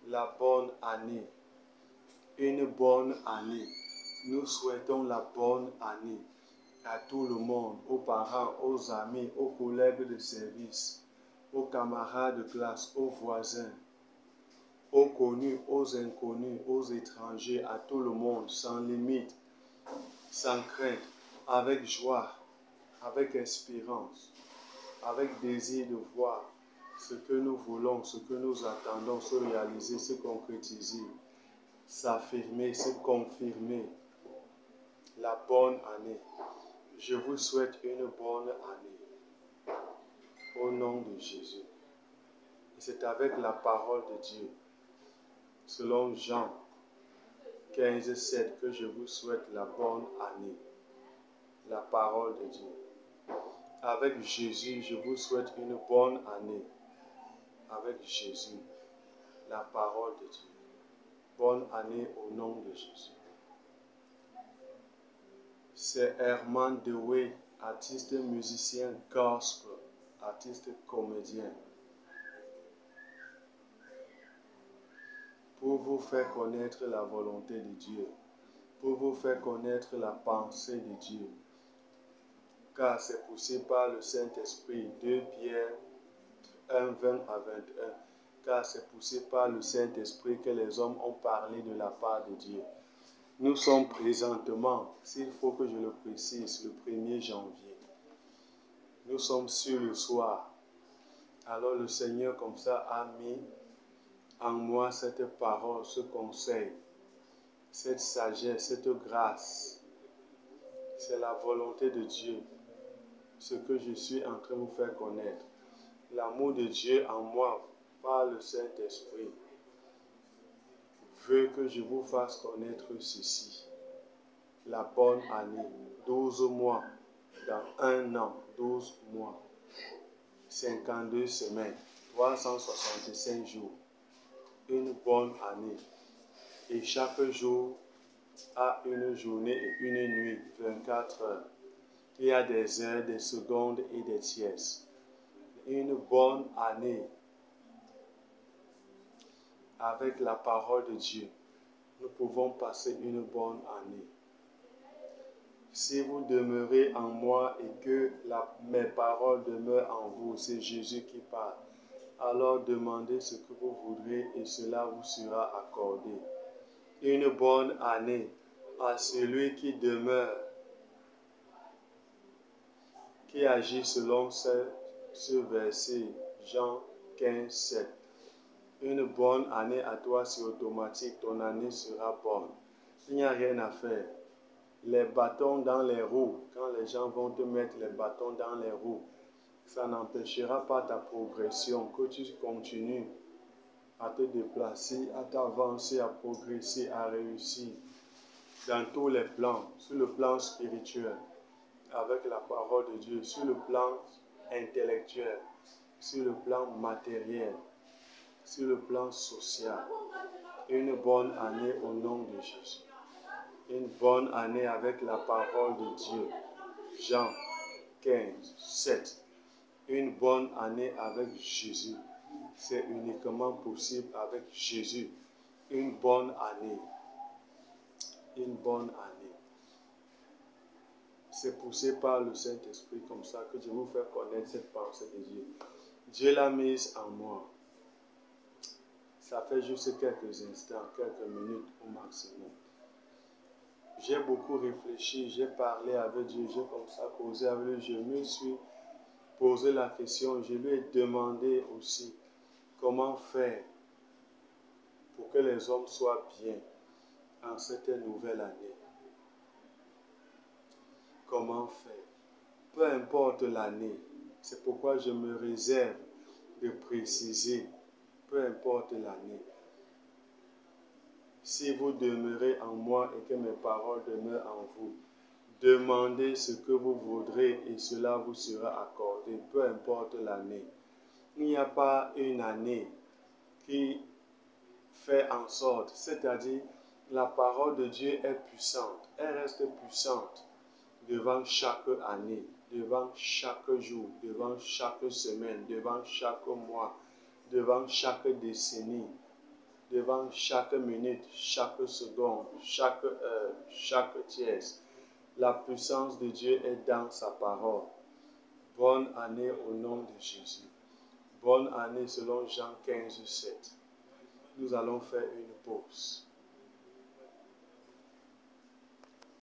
la bonne année. Une bonne année. Nous souhaitons la bonne année à tout le monde, aux parents, aux amis, aux collègues de service, aux camarades de classe, aux voisins, aux connus, aux inconnus, aux étrangers, à tout le monde, sans limite, sans crainte, avec joie, avec espérance, avec désir de voir ce que nous voulons, ce que nous attendons se réaliser, se concrétiser, s'affirmer, se confirmer. La bonne année. Je vous souhaite une bonne année. Au nom de Jésus. Et c'est avec la parole de Dieu, selon Jean 15, 7, que je vous souhaite la bonne année. La parole de Dieu. Avec Jésus, je vous souhaite une bonne année. Avec Jésus, la parole de Dieu. Bonne année au nom de Jésus. C'est Herman Dewey, artiste musicien gospel, artiste comédien. Pour vous faire connaître la volonté de Dieu, pour vous faire connaître la pensée de Dieu, car c'est poussé par le Saint-Esprit. 2 Pierre 1, 20 à 21. Car c'est poussé par le Saint-Esprit que les hommes ont parlé de la part de Dieu. Nous sommes présentement, s'il faut que je le précise, le 1er janvier. Nous sommes sur le soir. Alors le Seigneur comme ça a mis en moi cette parole, ce conseil, cette sagesse, cette grâce. C'est la volonté de Dieu, ce que je suis en train de vous faire connaître. L'amour de Dieu en moi, par le Saint-Esprit, veut que je vous fasse connaître ceci. La bonne année, 12 mois, dans un an, 12 mois, 52 semaines, 365 jours, une bonne année. Et chaque jour a une journée et une nuit, 24 heures. Il y a des heures, des secondes et des tierces. Une bonne année avec la parole de Dieu. Nous pouvons passer une bonne année. Si vous demeurez en moi et que mes paroles demeurent en vous, c'est Jésus qui parle. Alors demandez ce que vous voudrez et cela vous sera accordé. Une bonne année à celui qui demeure, qui agit selon ce verset, Jean 15, 7. Une bonne année à toi, c'est automatique, ton année sera bonne. Il n'y a rien à faire. Les bâtons dans les roues, quand les gens vont te mettre les bâtons dans les roues, ça n'empêchera pas ta progression, que tu continues à te déplacer, à t'avancer, à progresser, à réussir dans tous les plans, sur le plan spirituel, avec la parole de Dieu, sur le plan intellectuel, sur le plan matériel, sur le plan social. Une bonne année au nom de Jésus. Une bonne année avec la parole de Dieu. Jean 15, 7. Une bonne année avec Jésus. C'est uniquement possible avec Jésus. Une bonne année. Une bonne année. C'est poussé par le Saint-Esprit comme ça que je vous fais connaître cette pensée de Dieu. Dieu l'a mise en moi. Ça fait juste quelques instants, quelques minutes au maximum. J'ai beaucoup réfléchi, j'ai parlé avec Dieu, j'ai comme ça causé avec lui. Je me suis posé la question, je lui ai demandé aussi comment faire pour que les hommes soient bien en cette nouvelle année. Comment faire? Peu importe l'année, c'est pourquoi je me réserve de préciser, peu importe l'année. Si vous demeurez en moi et que mes paroles demeurent en vous, demandez ce que vous voudrez et cela vous sera accordé, peu importe l'année. Il n'y a pas une année qui fait en sorte, c'est-à-dire la parole de Dieu est puissante, elle reste puissante devant chaque année, devant chaque jour, devant chaque semaine, devant chaque mois, devant chaque décennie, devant chaque minute, chaque seconde, chaque heure, chaque tiers. La puissance de Dieu est dans sa parole. Bonne année au nom de Jésus. Bonne année selon Jean 15, 7. Nous allons faire une pause.